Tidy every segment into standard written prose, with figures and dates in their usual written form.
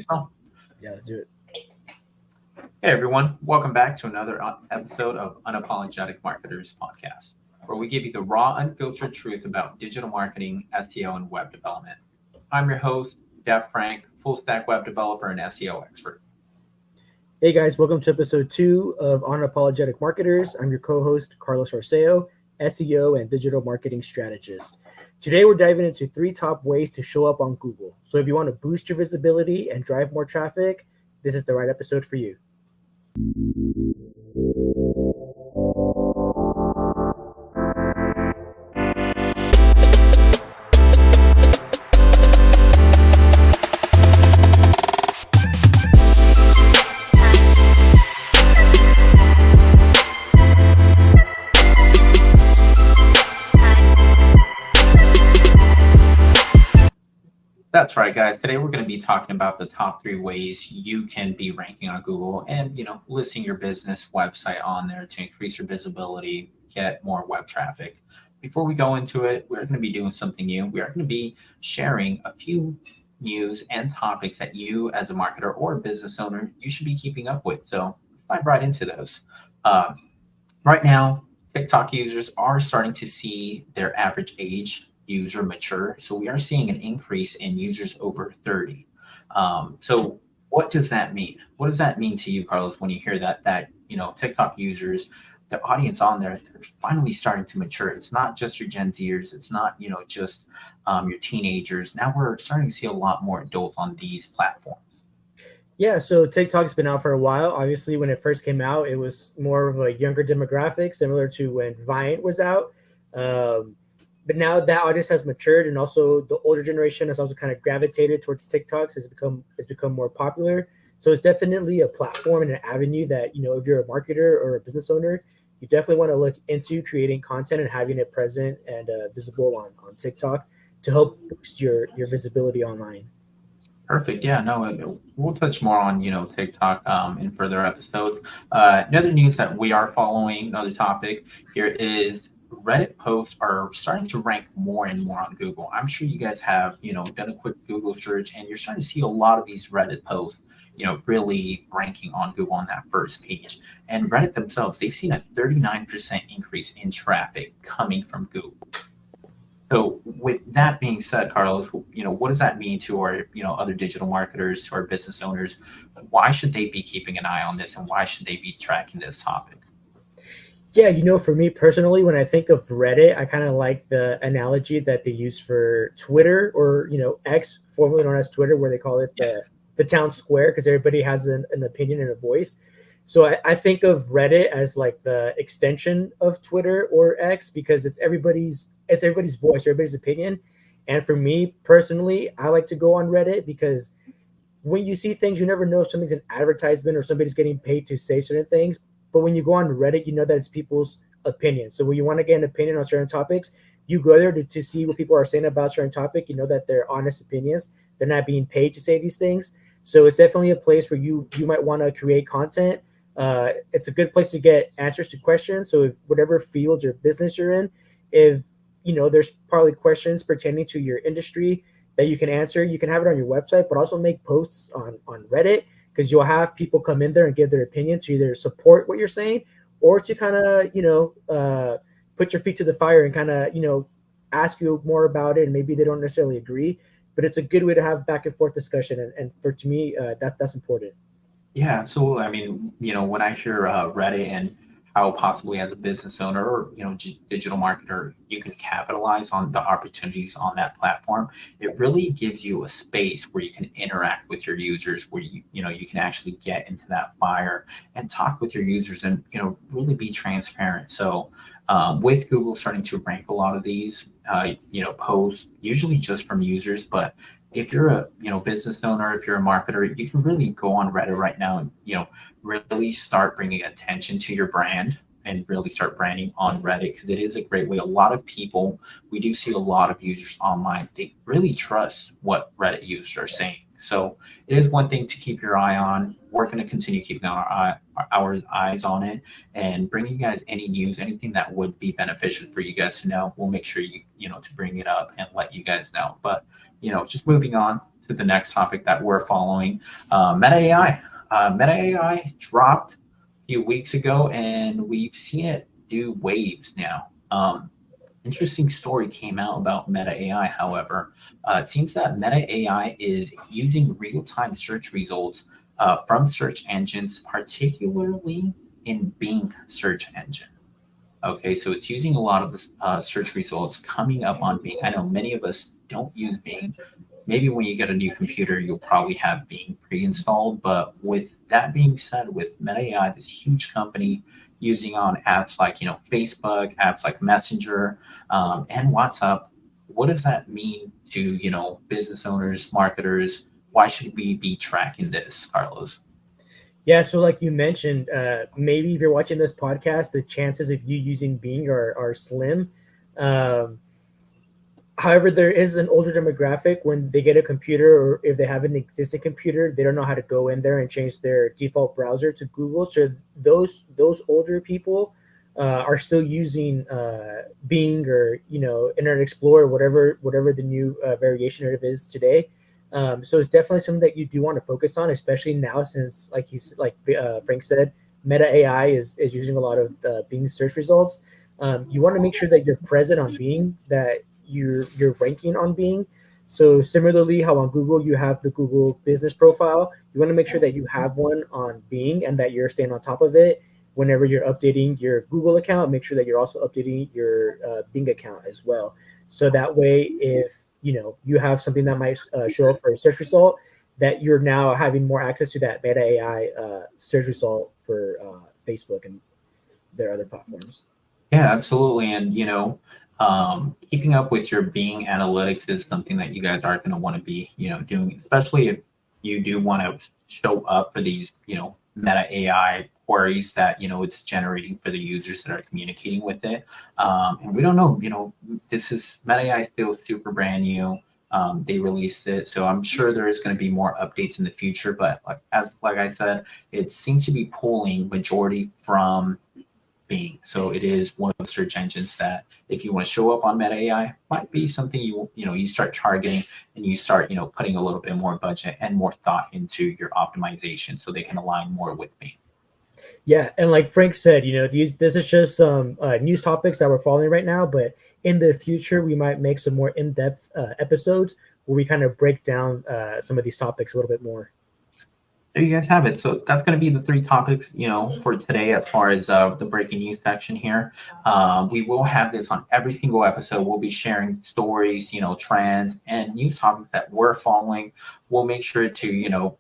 So, Yeah, let's do it. hey everyone, welcome back to another episode of Unapologetic Marketers podcast, where we give you the raw, unfiltered truth about digital marketing, SEO, and web development. I'm your host, DevFrank, full stack web developer and SEO expert. Hey guys, welcome to episode 2 of Unapologetic Marketers. I'm your co-host, Carlos Arceo, SEO and digital marketing strategist. Today we're diving into 3 top ways to show up on Google. So if you want to boost your visibility and drive more traffic, this is the right episode for you. That's right, guys. Today we're going to be talking about the top 3 ways you can be ranking on Google and, listing your business website on there to increase your visibility, get more web traffic. Before we go into it, we're going to be doing something new. We are going to be sharing a few news and topics that you as a marketer or a business owner, you should be keeping up with. So let's dive right into those. Right now, TikTok users are starting to see their average age user mature. So we are seeing an increase in users over 30. So what does that mean? What does that mean to you, Carlos, when you hear that TikTok users, the audience on there, they're finally starting to mature? It's not just your Gen Zers. It's not, just your teenagers. Now we're starting to see a lot more adults on these platforms. Yeah, so TikTok's been out for a while. Obviously, when it first came out, it was more of a younger demographic, similar to when Vine was out. But now that audience has matured, and also the older generation has also kind of gravitated towards TikTok, so it's become more popular. So it's definitely a platform and an avenue that, if you're a marketer or a business owner, you definitely want to look into creating content and having it present and visible on TikTok to help boost your visibility online. Perfect. Yeah, no, we'll touch more on, TikTok in further episodes. Another news that we are following, another topic here is Reddit posts are starting to rank more and more on Google. I'm sure you guys have, done a quick Google search and you're starting to see a lot of these Reddit posts, really ranking on Google on that first page. And Reddit themselves, they've seen a 39% increase in traffic coming from Google. So with that being said, Carlos, what does that mean to our, other digital marketers, to our business owners? Why should they be keeping an eye on this, and why should they be tracking this topic? Yeah, for me personally, when I think of Reddit, I kind of like the analogy that they use for Twitter or, X, formerly known as Twitter, where they call it the town square because everybody has an opinion and a voice. So I think of Reddit as like the extension of Twitter or X because it's everybody's voice, everybody's opinion. And for me personally, I like to go on Reddit because when you see things, you never know if something's an advertisement or somebody's getting paid to say certain things. But when you go on Reddit, you know that it's people's opinions. So when you want to get an opinion on certain topics, you go there to see what people are saying about certain topic. You know that they're honest opinions. They're not being paid to say these things. So it's definitely a place where you might want to create content. It's a good place to get answers to questions. So if whatever field or business you're in, if there's probably questions pertaining to your industry that you can answer, you can have it on your website, but also make posts on Reddit, because you'll have people come in there and give their opinion to either support what you're saying or to kind of, put your feet to the fire and kind of, ask you more about it. And maybe they don't necessarily agree, but it's a good way to have back and forth discussion. And to me, that's important. Yeah, absolutely. I mean, when I hear Reddit and how possibly as a business owner or, digital marketer, you can capitalize on the opportunities on that platform, it really gives you a space where you can interact with your users, where you can actually get into that fire and talk with your users and, really be transparent. So with Google starting to rank a lot of these, posts, usually just from users, but if you're a business owner, if you're a marketer, you can really go on Reddit right now and really start bringing attention to your brand and really start branding on Reddit, because it is a great way. A lot of people, we do see a lot of users online, they really trust what Reddit users are saying. So it is one thing to keep your eye on. We're going to continue keeping our eyes on it and bringing you guys any news, anything that would be beneficial for you guys to know. We'll make sure to bring it up and let you guys know. But just moving on to to the next topic that we're following. Meta AI. Meta AI dropped a few weeks ago, and we've seen it do waves now. Interesting story came out about Meta AI, however. It seems that Meta AI is using real-time search results from search engines, particularly in Bing search engine. Okay, so it's using a lot of the search results coming up on Bing. I know many of us don't use Bing. Maybe when you get a new computer, you'll probably have Bing pre-installed. But with that being said, with Meta AI, this huge company using on apps like Facebook, apps like Messenger, and WhatsApp, what does that mean to business owners, marketers? Why should we be tracking this, Carlos? Yeah, so like you mentioned, maybe if you're watching this podcast, the chances of you using Bing are slim. Um, However, there is an older demographic when they get a computer, or if they have an existing computer, they don't know how to go in there and change their default browser to Google. So those older people are still using Bing or Internet Explorer, whatever the new variation of it is today. So it's definitely something that you do want to focus on, especially now since, like Frank said, Meta AI is using a lot of the Bing search results. You want to make sure that you're present on Bing, that you're ranking on Bing. So similarly, how on Google you have the Google business profile, you want to make sure that you have one on Bing and that you're staying on top of it. Whenever you're updating your Google account, make sure that you're also updating your Bing account as well. So that way, if you have something that might show up for a search result, that you're now having more access to that Meta AI search result for Facebook and their other platforms. Yeah, absolutely. And keeping up with your Bing analytics is something that you guys are going to want to be, doing, especially if you do want to show up for these, Meta AI queries that it's generating for the users that are communicating with it. And we don't know, this is Meta AI is still super brand new. They released it, so I'm sure there is going to be more updates in the future. But like I said, it seems to be pulling majority from Bing. So it is one of the search engines that, if you want to show up on Meta AI, might be something you start targeting, and you start putting a little bit more budget and more thought into your optimization so they can align more with Bing. Yeah, and like Frank said, this is just some news topics that we're following right now, but in the future we might make some more in-depth episodes where we kind of break down some of these topics a little bit more. There you guys have it. So that's going to be the three topics, for today as far as the breaking news section here. We will have this on every single episode. We'll be sharing stories, trends, and news topics that we're following. We'll make sure to,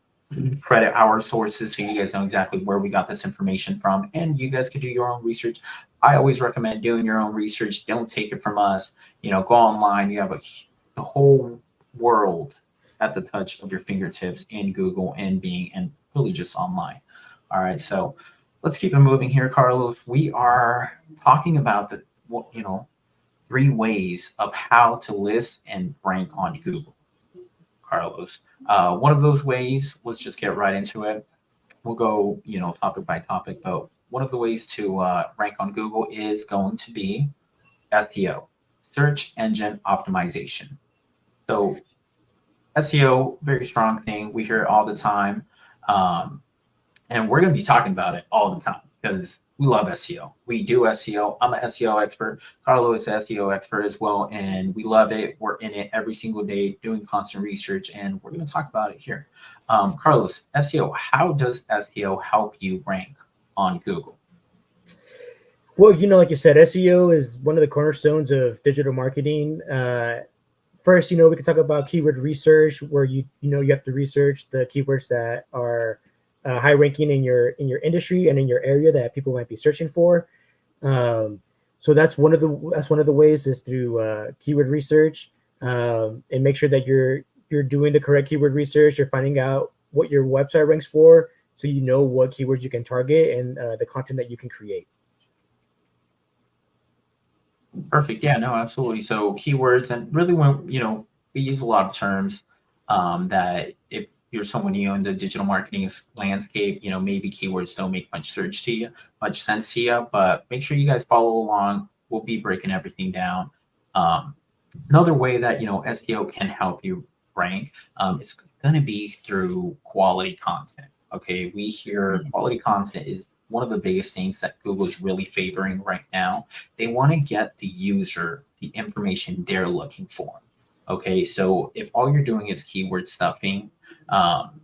credit our sources so you guys know exactly where we got this information from, and you guys can do your own research. I always recommend doing your own research. Don't take it from us. Go online. You have the whole world at the touch of your fingertips in Google and Bing, and really just online. All right, so let's keep it moving here, Carlos. We are talking about the 3 ways of how to list and rank on Google, Carlos. One of those ways, let's just get right into it. We'll go, topic by topic, but one of the ways to rank on Google is going to be SEO, search engine optimization. So SEO, very strong thing. We hear it all the time. And we're going to be talking about it all the time because we love SEO. We do SEO. I'm an SEO expert. Carlos is an SEO expert as well. And we love it. We're in it every single day doing constant research. And we're going to talk about it here. Carlos, SEO, how does SEO help you rank on Google? Well, like you said, SEO is one of the cornerstones of digital marketing. First, we can talk about keyword research, where you have to research the keywords that are high ranking in your industry and in your area that people might be searching for. So that's one of the ways is through keyword research, and make sure that you're doing the correct keyword research. You're finding out what your website ranks for, so you know what keywords you can target and the content that you can create. Perfect. Yeah, no, absolutely. So keywords, and really when, we use a lot of terms that if you're someone new in the digital marketing landscape, maybe keywords don't make much sense to you, but make sure you guys follow along. We'll be breaking everything down. Another way that, SEO can help you rank, it's going to be through quality content. Okay, we hear quality content is one of the biggest things that Google is really favoring right now. They want to get the user the information they're looking for. Okay, so if all you're doing is keyword stuffing, um,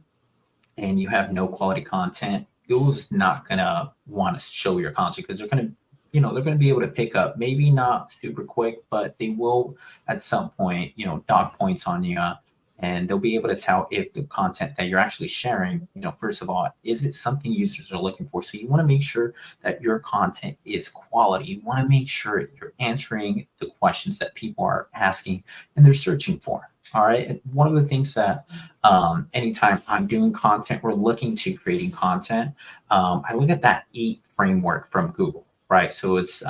and you have no quality content, Google's not gonna want to show your content because they're gonna, they're gonna be able to pick up, maybe not super quick, but they will at some point, dock points on you, and they'll be able to tell if the content that you're actually sharing, first of all, is it something users are looking for? So you want to make sure that your content is quality. You want to make sure you're answering the questions that people are asking and they're searching for. All right. And one of the things that anytime I'm doing content or looking to creating content, I look at that EAT framework from Google, right? So it's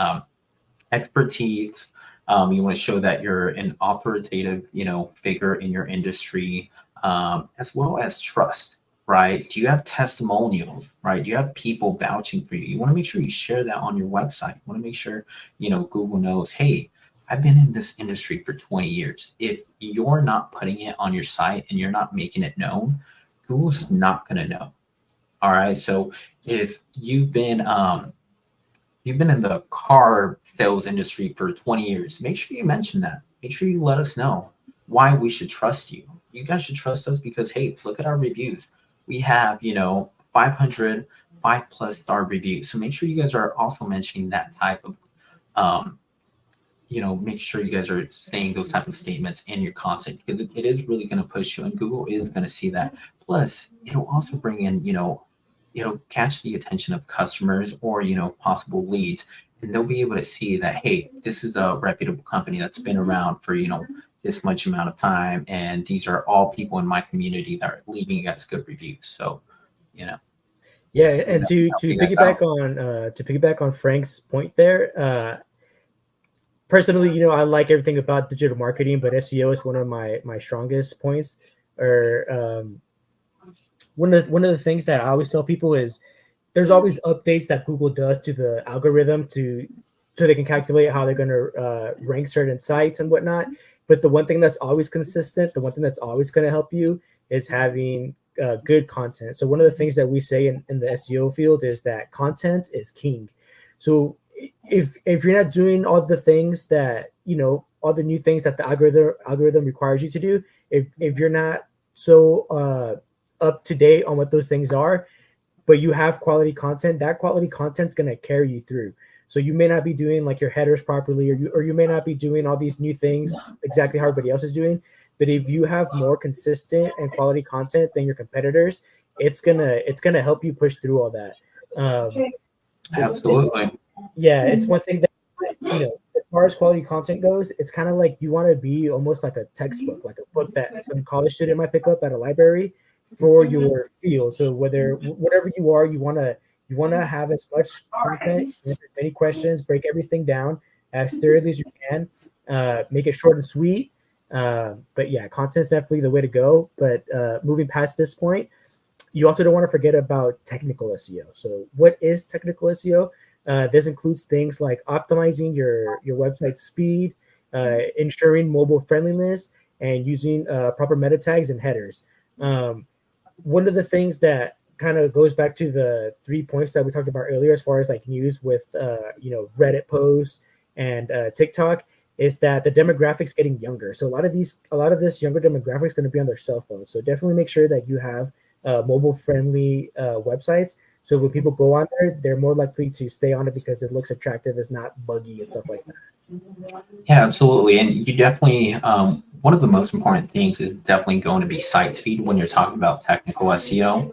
expertise. You want to show that you're an authoritative, figure in your industry, as well as trust, right? Do you have testimonials, right? Do you have people vouching for you? You want to make sure you share that on your website. You want to make sure, Google knows, hey, I've been in this industry for 20 years. If you're not putting it on your site and you're not making it known, Google's not going to know. All right. So if you've been in the car sales industry for 20 years, make sure you mention that. Make sure you let us know why we should trust you. You guys should trust us because, hey, look at our reviews. We have, 500 5+ star reviews. So make sure you guys are also mentioning that type of, make sure you guys are saying those type of statements in your content because it is really going to push you and Google is going to see that. Plus, it'll also bring in, catch the attention of customers or, possible leads. And they'll be able to see that, hey, this is a reputable company that's been around for, this much amount of time. And these are all people in my community that are leaving you guys good reviews. So, Yeah. And to piggyback on Frank's point there, personally, I like everything about digital marketing, but SEO is one of my strongest points. Or one of the things that I always tell people is there's always updates that Google does to the algorithm so they can calculate how they're going to rank certain sites and whatnot. But the one thing that's always consistent, the one thing that's always going to help you is having good content. So one of the things that we say in the SEO field is that content is king. So if you're not doing all the things that, all the new things that the algorithm requires you to do, if you're not so up to date on what those things are, but you have quality content, that quality content's going to carry you through. So you may not be doing like your headers properly, or you may not be doing all these new things exactly how everybody else is doing. But if you have more consistent and quality content than your competitors, it's gonna help you push through all that. Absolutely. It's one thing that, as far as quality content goes, it's kind of like you want to be almost like a textbook, like a book that some college student might pick up at a library for your field. So whatever you are, you want to have as much content, answer as many questions, break everything down as thoroughly as you can, make it short and sweet. But yeah, content's definitely the way to go. But moving past this point, you also don't want to forget about technical SEO. So what is technical SEO? This includes things like optimizing your website speed, ensuring mobile friendliness, and using proper meta tags and headers. One of the things that kind of goes back to the 3 points that we talked about earlier, as far as like news with Reddit posts and TikTok, is that the demographics getting younger. So a lot of this younger demographic is going to be on their cell phones. So definitely make sure that you have mobile friendly websites. So when people go on there, they're more likely to stay on it because it looks attractive, it's not buggy and stuff like that. Yeah, absolutely. And you definitely, one of the most important things is definitely going to be site speed when you're talking about technical SEO.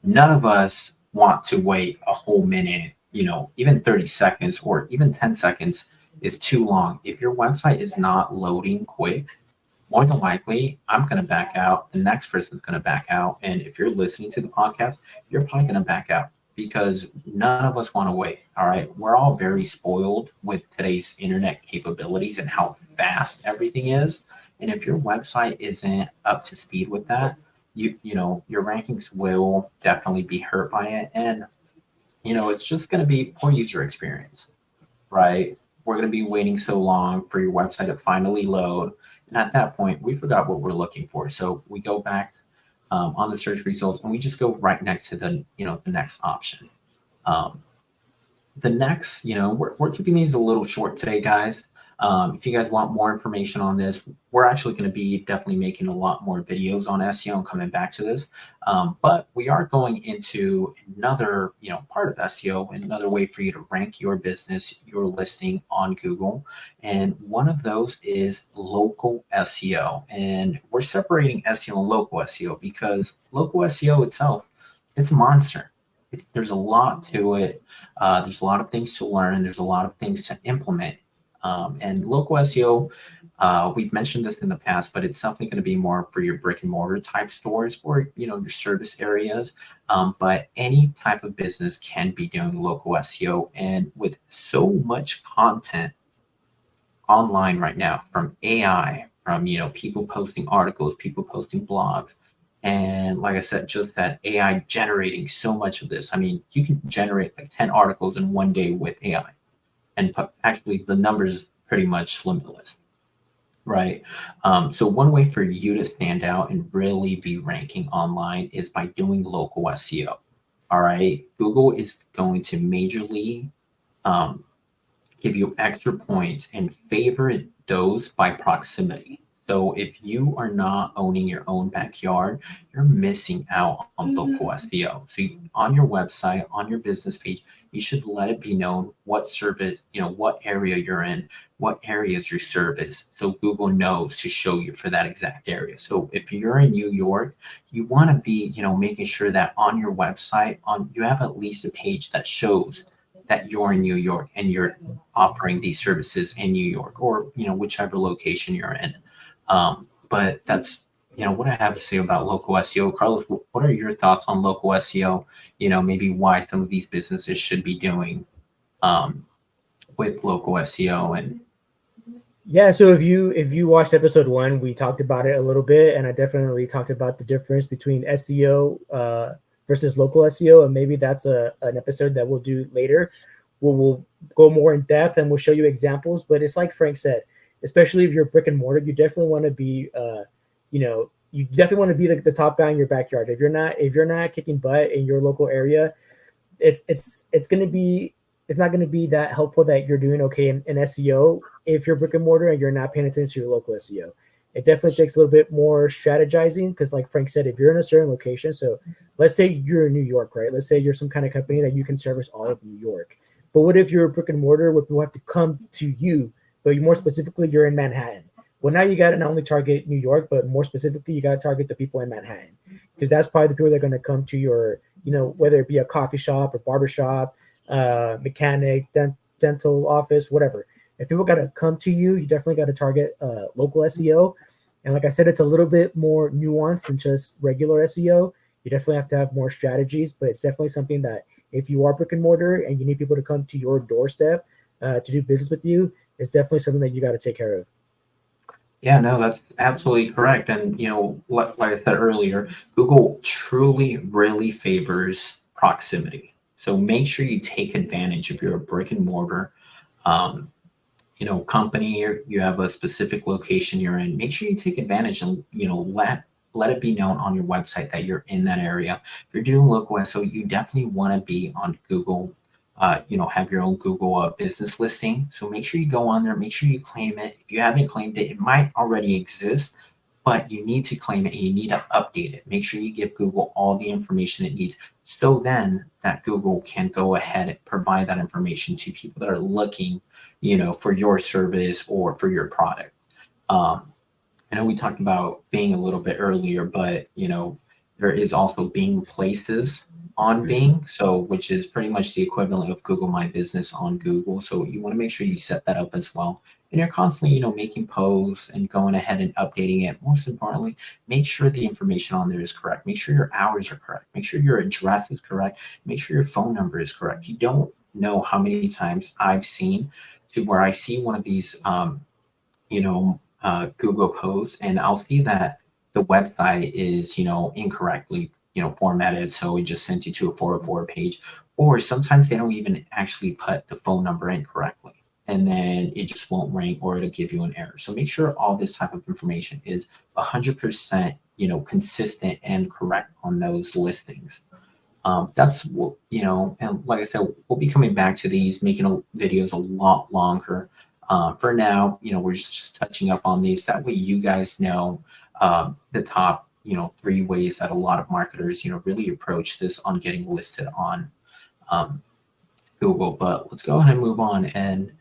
None of us want to wait a whole minute, even 30 seconds or even 10 seconds is too long. If your website is not loading quick, more than likely, I'm going to back out. The next person's going to back out. And if you're listening to the podcast, you're probably going to back out because none of us want to wait. All right. We're all very spoiled with today's internet capabilities and how fast everything is. And if your website isn't up to speed with that, your rankings will definitely be hurt by it. And, it's just going to be poor user experience, right? We're going to be waiting so long for your website to finally load. And at that point, we forgot what we're looking for. So we go back on the search results and we just go right next to the, the next option. Um, the next, we're keeping these a little short today, guys. If you guys want more information on this, we're actually going to be definitely making a lot more videos on SEO and coming back to this. But we are going into another, part of SEO, another way for you to rank your business, your listing on Google. And one of those is local SEO. And we're separating SEO and local SEO because local SEO itself, it's a monster. There's a lot to it. There's a lot of things to learn. There's a lot of things to implement. And local SEO, we've mentioned this in the past, but it's definitely going to be more for your brick and mortar type stores or, your service areas. But any type of business can be doing local SEO. And with so much content online right now from AI, from, people posting articles, people posting blogs, and like I said, just that AI generating so much of this. I mean, you can generate like 10 articles in one day with AI. And actually, the numbers pretty much limitless, right? So one way for you to stand out and really be ranking online is by doing local SEO. All right. Google is going to majorly give you extra points and favorite those by proximity. So if you are not owning your own backyard, you're missing out on local SEO. So on your website, on your business page, you should let it be known what service, what area you're in, what area is your service. So Google knows to show you for that exact area. So if you're in New York, you want to be, making sure that on your website, you have at least a page that shows that you're in New York and you're offering these services in New York or, whichever location you're in. But that's, what I have to say about local SEO. Carlos, what are your thoughts on local SEO? Maybe why some of these businesses should be doing with local SEO. And yeah, so if you watched episode 1, we talked about it a little bit, and I definitely talked about the difference between SEO versus local SEO, and maybe that's an episode that we'll do later where we'll go more in depth and we'll show you examples. But it's like Frank said, especially if you're brick and mortar, you definitely want to be you definitely want to be the top guy in your backyard. If you're not kicking butt in your local area, it's not going to be that helpful that you're doing okay in SEO if you're brick and mortar and you're not paying attention to your local SEO. It definitely takes a little bit more strategizing because, like Frank said, if you're in a certain location, so let's say you're in New York, right? Let's say you're some kind of company that you can service all of New York. But what if you're a brick and mortar where people have to come to you, but more specifically, you're in Manhattan? Well, now you got to not only target New York, but more specifically, you got to target the people in Manhattan because that's probably the people that are going to come to your, whether it be a coffee shop or barber shop, mechanic, dental office, whatever. If people got to come to you, you definitely got to target local SEO. And like I said, it's a little bit more nuanced than just regular SEO. You definitely have to have more strategies, but it's definitely something that if you are brick and mortar and you need people to come to your doorstep to do business with you, it's definitely something that you got to take care of. Yeah, no, that's absolutely correct. And, like I said earlier, Google truly really favors proximity. So make sure you take advantage if you're a brick and mortar, company, or you have a specific location you're in. Make sure you take advantage and, let it be known on your website that you're in that area. If you're doing local SEO, you definitely want to be on Google. Have your own Google business listing. So make sure you go on there, make sure you claim it. If you haven't claimed it, it might already exist, but you need to claim it and you need to update it. Make sure you give Google all the information it needs so then that Google can go ahead and provide that information to people that are looking, for your service or for your product. I know we talked about Bing a little bit earlier, but, there is also Bing Places on Bing, so which is pretty much the equivalent of Google My Business on Google. So you want to make sure you set that up as well. And you're constantly, making posts and going ahead and updating it. Most importantly, make sure the information on there is correct. Make sure your hours are correct. Make sure your address is correct. Make sure your phone number is correct. You don't know how many times I've seen to where I see one of these, Google posts, and I'll see that the website is, incorrectly, formatted. So it just sends you to a 404 page, or sometimes they don't even actually put the phone number in correctly. and then it just won't rank or it'll give you an error. So make sure all this type of information is 100%, consistent and correct on those listings. That's what, and like I said, we'll be coming back to these, making videos a lot longer. For now, we're just touching up on these. That way you guys know the top, 3 ways that a lot of marketers, really approach this on getting listed on Google. But let's go ahead and move on. And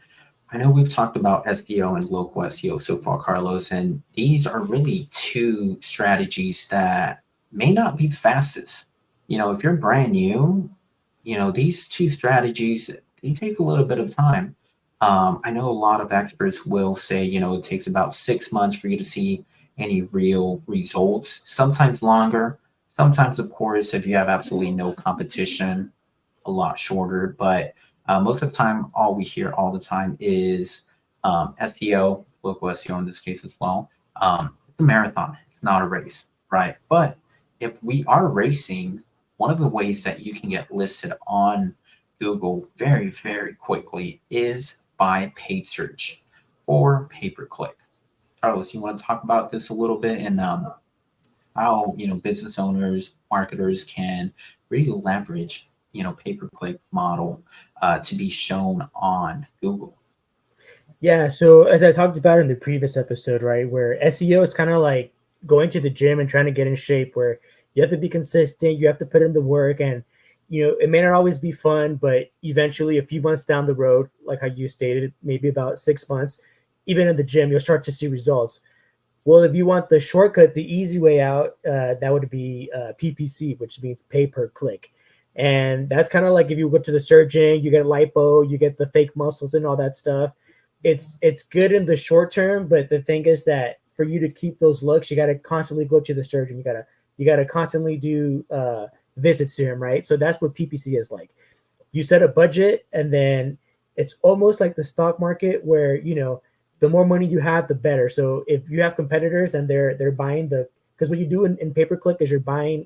I know we've talked about SEO and local SEO so far, Carlos, and these are really 2 strategies that may not be the fastest. If you're brand new, these 2 strategies, they take a little bit of time. I know a lot of experts will say, it takes about 6 months for you to see any real results, sometimes longer. Sometimes, of course, if you have absolutely no competition, a lot shorter. But most of the time, all we hear all the time is SEO, local SEO in this case as well. It's a marathon. It's not a race, right? But if we are racing, one of the ways that you can get listed on Google very, very quickly is by paid search or pay-per-click. Carlos, you want to talk about this a little bit and how business owners, marketers can really leverage pay-per-click model to be shown on Google? Yeah, so as I talked about in the previous episode, right, where SEO is kind of like going to the gym and trying to get in shape, where you have to be consistent, you have to put in the work, and it may not always be fun, but eventually a few months down the road, like how you stated, maybe about 6 months, even in the gym, you'll start to see results. Well, if you want the shortcut, the easy way out, that would be PPC, which means pay per click. And that's kind of like if you go to the surgeon, you get lipo, you get the fake muscles and all that stuff. It's good in the short term, but the thing is that for you to keep those looks, you got to constantly go to the surgeon. You got to constantly do visits to him, right? So that's what PPC is like. You set a budget, and then it's almost like the stock market where the more money you have, the better. So if you have competitors and they're buying because what you do in pay-per-click is you're buying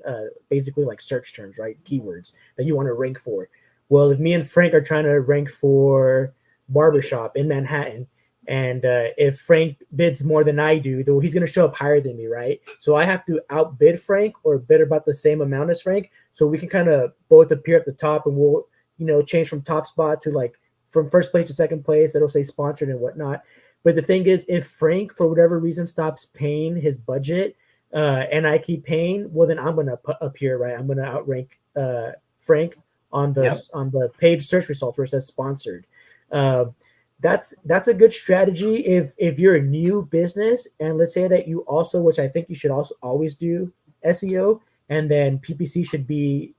basically like search terms, right? Keywords that you want to rank for. Well, if me and Frank are trying to rank for barbershop in Manhattan, and if Frank bids more than I do, though he's going to show up higher than me, right? So I have to outbid Frank or bid about the same amount as Frank, so we can kind of both appear at the top, and we'll change from top spot to like from first place to second place. It'll say sponsored and whatnot. But the thing is, if Frank for whatever reason stops paying his budget, and I keep paying, well then I'm gonna appear, right? I'm gonna outrank Frank on the paid search results where it says sponsored. That's a good strategy if you're a new business, and let's say that you also, which I think you should also always do SEO, and then PPC should be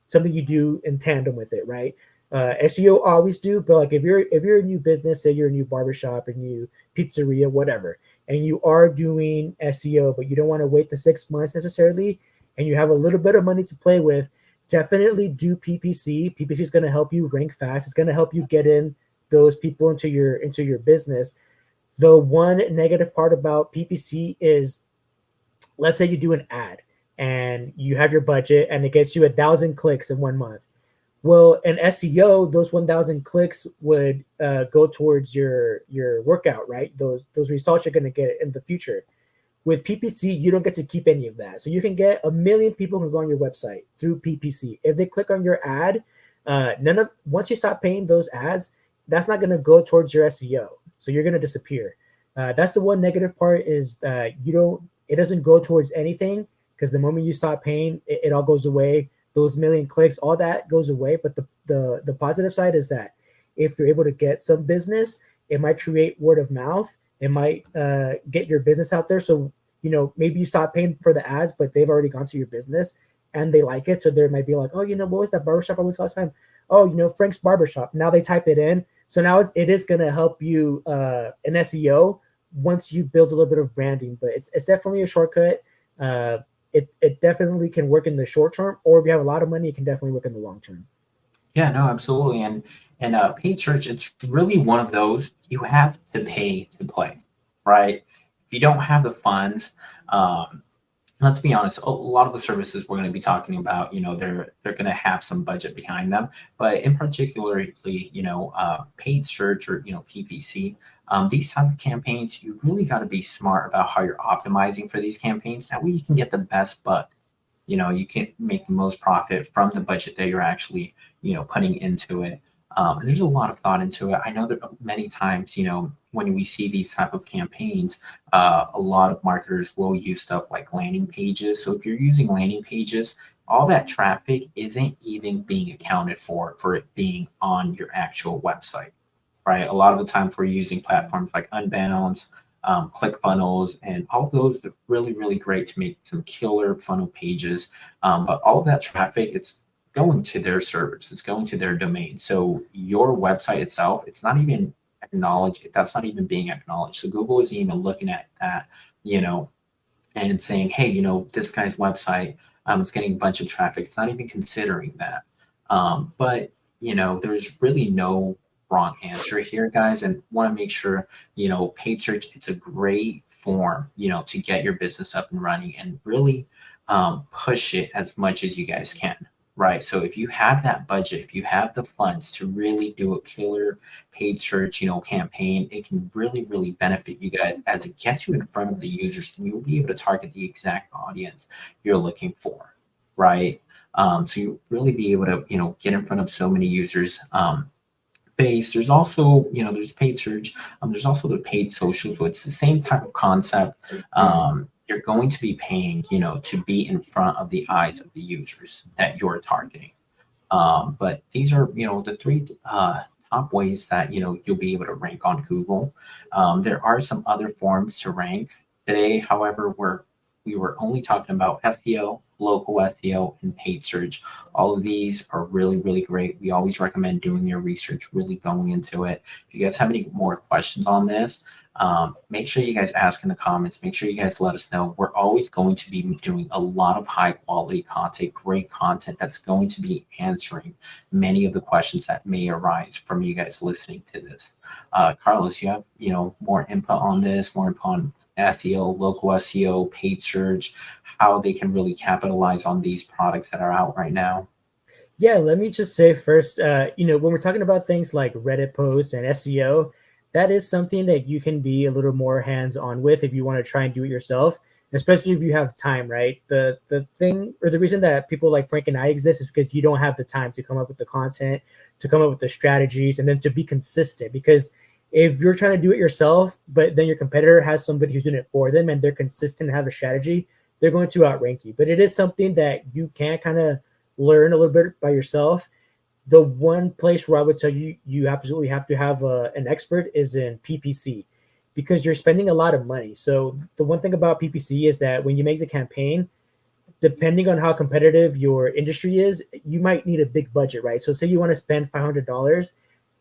something you do in tandem with it, right? SEO always do, but like if you're a new business, say you're a new barbershop, a new pizzeria, whatever, and you are doing SEO, but you don't want to wait the 6 months necessarily, and you have a little bit of money to play with, definitely do PPC. PPC is going to help you rank fast. It's going to help you get in those people into your business. The one negative part about PPC is, let's say you do an ad and you have your budget and it gets you 1,000 clicks in 1 month. Well, in SEO, those 1,000 clicks would go towards your workout, right? Those results you're going to get in the future. With PPC, you don't get to keep any of that. So you can get 1 million people who go on your website through PPC. If they click on your ad, once you stop paying those ads, that's not going to go towards your SEO. So you're going to disappear. That's the one negative part, is it doesn't go towards anything, because the moment you stop paying, it all goes away. Those 1 million clicks, all that goes away. But the positive side is that if you're able to get some business, it might create word of mouth. It might get your business out there. So, maybe you stop paying for the ads, but they've already gone to your business and they like it. So there might be like, oh, what was that barbershop I went to last time? Oh, Frank's Barbershop. Now they type it in. So now it is going to help you in SEO once you build a little bit of branding. But it's definitely a shortcut. It definitely can work in the short term, or if you have a lot of money, it can definitely work in the long term. Yeah, no, absolutely. And paid search, it's really one of those you have to pay to play, right? If you don't have the funds, let's be honest, a lot of the services we're going to be talking about, they're going to have some budget behind them, but in particularly, paid search or PPC, these type of campaigns, you really got to be smart about how you're optimizing for these campaigns. That way, you can get the best buck. You can make the most profit from the budget that you're actually putting into it. And there's a lot of thought into it. I know that many times, when we see these type of campaigns, a lot of marketers will use stuff like landing pages. So if you're using landing pages, all that traffic isn't even being accounted for it being on your actual website, right? A lot of the times we're using platforms like Unbound, ClickFunnels, and all of those are really, really great to make some killer funnel pages. But all of that traffic, it's going to their servers, it's going to their domain. So your website itself, it's not even acknowledged. That's not even being acknowledged. So Google isn't even looking at that, and saying, hey, this guy's website is getting a bunch of traffic. It's not even considering that. But there's really no wrong answer here, guys, and want to make sure paid search, it's a great form to get your business up and running and really push it as much as you guys can, right? So if you have that budget, if you have the funds to really do a killer paid search campaign, it can really, really benefit you guys as it gets you in front of the users, and you'll be able to target the exact audience you're looking for, right? So you really be able to get in front of so many users. There's also, there's paid search. There's also the paid social. So it's the same type of concept. You're going to be paying, to be in front of the eyes of the users that you're targeting. But these are, the three top ways that, you'll be able to rank on Google. There are some other forms to rank. Today, however, we were only talking about SEO, local SEO, and paid search. All of these are really, really great. We always recommend doing your research, really going into it. If you guys have any more questions on this, make sure you guys ask in the comments. Make sure you guys let us know. We're always going to be doing a lot of high quality content, great content that's going to be answering many of the questions that may arise from you guys listening to this. Carlos, you have, more input on this, more input on SEO, local SEO, paid search, how they can really capitalize on these products that are out right now? Yeah, let me just say first, when we're talking about things like Reddit posts and SEO, that is something that you can be a little more hands-on with if you want to try and do it yourself, especially if you have time, right? The thing or the reason that people like Frank and I exist is because you don't have the time to come up with the content, to come up with the strategies, and then to be consistent. Because if you're trying to do it yourself, but then your competitor has somebody who's doing it for them and they're consistent and have a strategy, they're going to outrank you. But it is something that you can kind of learn a little bit by yourself. The one place where I would tell you you absolutely have to have an expert is in PPC, because you're spending a lot of money. So the one thing about PPC is that when you make the campaign, depending on how competitive your industry is, you might need a big budget, right? So say you want to spend $500.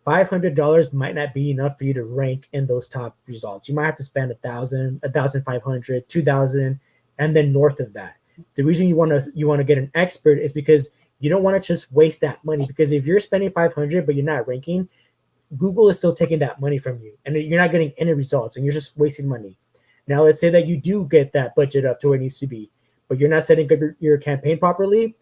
$500 might not be enough for you to rank in those top results. You might have to spend 1,000, 1,500, 2,000, and then north of that. The reason you want to get an expert is because you don't want to just waste that money, because if you're spending 500 but you're not ranking, Google is still taking that money from you and you're not getting any results and you're just wasting money. Now, let's say that you do get that budget up to where it needs to be, but you're not setting up your campaign properly,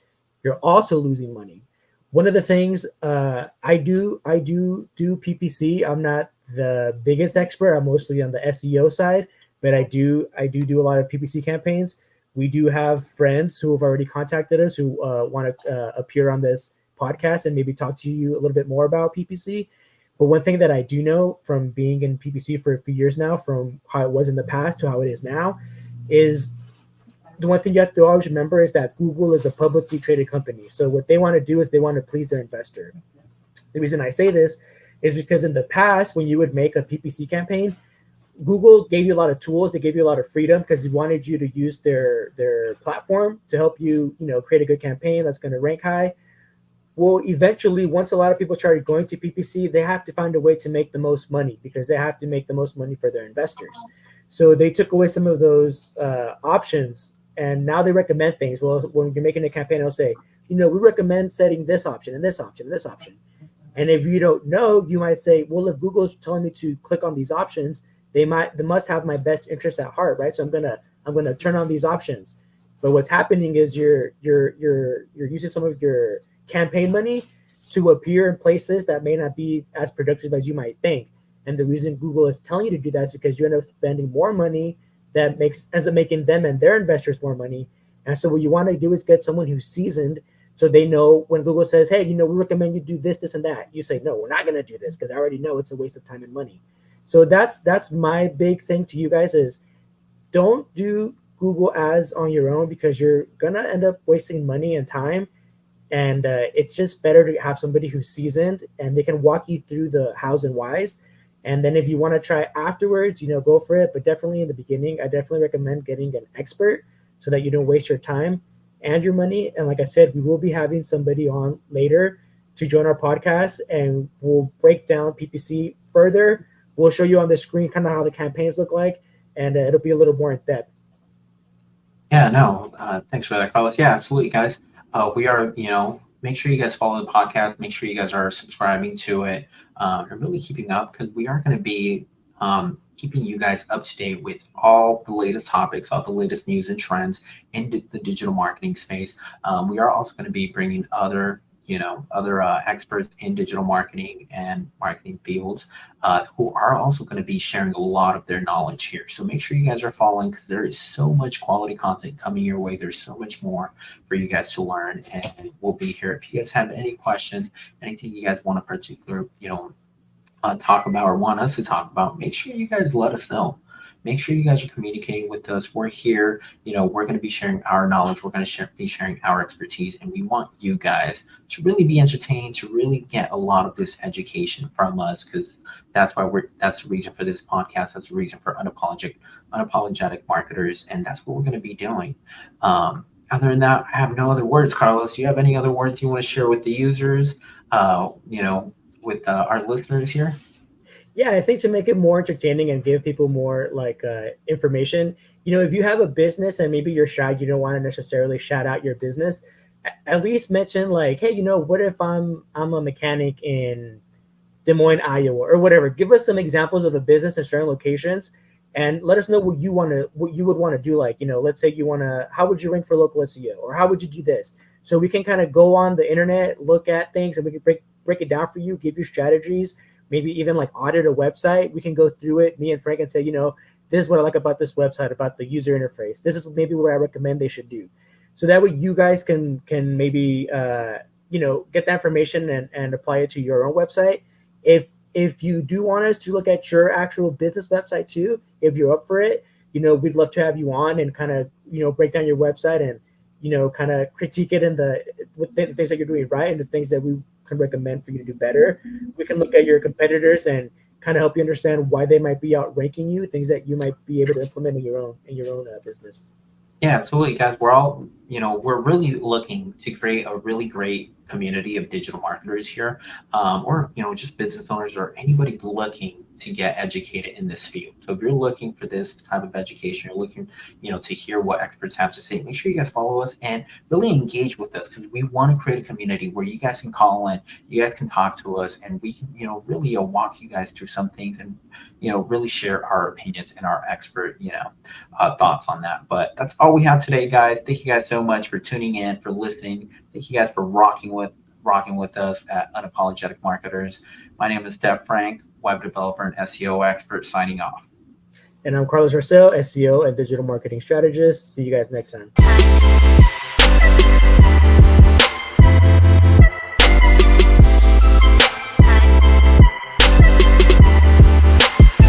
you're also losing money. One of the things I do PPC. I'm not the biggest expert. I'm mostly on the SEO side, but I do a lot of PPC campaigns. We do have friends who have already contacted us who want to appear on this podcast and maybe talk to you a little bit more about PPC. But one thing that I do know from being in PPC for a few years now, from how it was in the past to how it is now, is the one thing you have to always remember is that Google is a publicly traded company. So what they want to do is they want to please their investor. The reason I say this is because in the past, when you would make a PPC campaign, Google gave you a lot of tools. They gave you a lot of freedom because they wanted you to use their platform to help you, create a good campaign that's going to rank high. Well, eventually, once a lot of people started going to PPC, they have to find a way to make the most money because they have to make the most money for their investors. So they took away some of those options, and now they recommend things. Well, when you're making a campaign, they'll say, we recommend setting this option and this option and this option. And if you don't know, you might say, well, if Google's telling me to click on these options, they must have my best interest at heart, right? So I'm gonna turn on these options. But what's happening is you're using some of your campaign money to appear in places that may not be as productive as you might think. And the reason Google is telling you to do that is because you end up spending more money that ends up making them and their investors more money. And so what you want to do is get someone who's seasoned, so they know when Google says, hey, we recommend you do this, this, and that. You say, no, we're not going to do this because I already know it's a waste of time and money. So that's my big thing to you guys is don't do Google ads on your own because you're going to end up wasting money and time. And it's just better to have somebody who's seasoned and they can walk you through the hows and whys. And then if you want to try afterwards, go for it. But definitely in the beginning, I definitely recommend getting an expert so that you don't waste your time and your money. And like I said, we will be having somebody on later to join our podcast, and we'll break down PPC further. We'll show you on the screen kind of how the campaigns look like, and it'll be a little more in depth. Yeah, no, thanks for that, Carlos. Yeah, absolutely, guys. We are, make sure you guys follow the podcast. Make sure you guys are subscribing to it and really keeping up, because we are going to be keeping you guys up to date with all the latest topics, all the latest news and trends in the digital marketing space. We are also going to be bringing other experts in digital marketing and marketing fields who are also going to be sharing a lot of their knowledge here. So make sure you guys are following, because there is so much quality content coming your way. There's so much more for you guys to learn, and we'll be here. If you guys have any questions, anything you guys want to particular, talk about or want us to talk about, make sure you guys let us know. Make sure you guys are communicating with us. We're here. We're going to be sharing our knowledge. We're going to be sharing our expertise, and we want you guys to really be entertained, to really get a lot of this education from us, because that's the reason for this podcast. That's the reason for unapologetic marketers, and that's what we're going to be doing. Other than that, I have no other words. Carlos, do you have any other words you want to share with the users? With our listeners here? Yeah, I think to make it more entertaining and give people more information, if you have a business and maybe you're shy, you don't want to necessarily shout out your business, at least mention hey, what if I'm a mechanic in Des Moines, Iowa, or whatever. Give us some examples of a business in certain locations, and let us know what you would want to do. Let's say how would you rank for local SEO, or how would you do this? So we can kind of go on the internet, look at things, and we can break it down for you, give you strategies, maybe even audit a website. We can go through it, me and Frank, and say, this is what I like about this website, about the user interface. This is maybe what I recommend they should do. So that way you guys can maybe, get that information and apply it to your own website. If you do want us to look at your actual business website too, if you're up for it, we'd love to have you on and kind of, break down your website and, kind of critique it with the things that you're doing right and the things that we can recommend for you to do better. We can look at your competitors and kind of help you understand why they might be outranking you, things that you might be able to implement in your own business. Yeah, absolutely, guys. We're all, we're really looking to create a really great community of digital marketers here, or, just business owners or anybody looking to get educated in this field. So if you're looking for this type of education, you're looking, to hear what experts have to say, make sure you guys follow us and really engage with us, because we want to create a community where you guys can call in, you guys can talk to us, and we can, really walk you guys through some things and, really share our opinions and our expert, thoughts on that. But that's all we have today, guys. Thank you guys so much for tuning in, for listening. Thank you guys for rocking with us at Unapologetic Marketers. My name is DevFrank, web developer and SEO expert, signing off. And I'm Carlos Arcel, SEO and digital marketing strategist. See you guys next time.